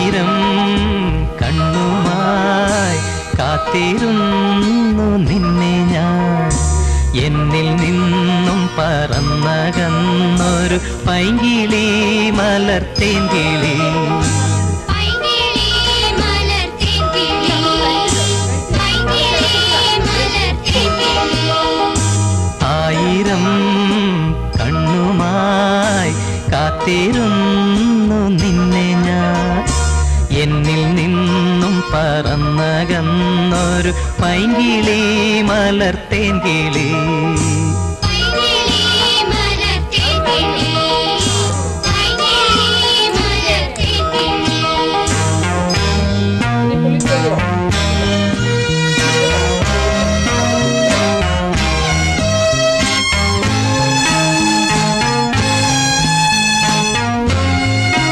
ആയിരം കണ്ണുമായി കാത്തിരുന്നു നിന്നെ ഞാൻ. എന്നിൽ നിന്നും പറന്നകന്നൊരു പൈങ്കിളി മലർത്തേൻ കിളി. ആയിരം കണ്ണുമായി കാത്തിരുന്നു നിന്നെ ഞാൻ. എന്നിൽ നിന്നും പറന്നകന്നൊരു പൈങ്കിളി മലർത്തേൻ കിളി.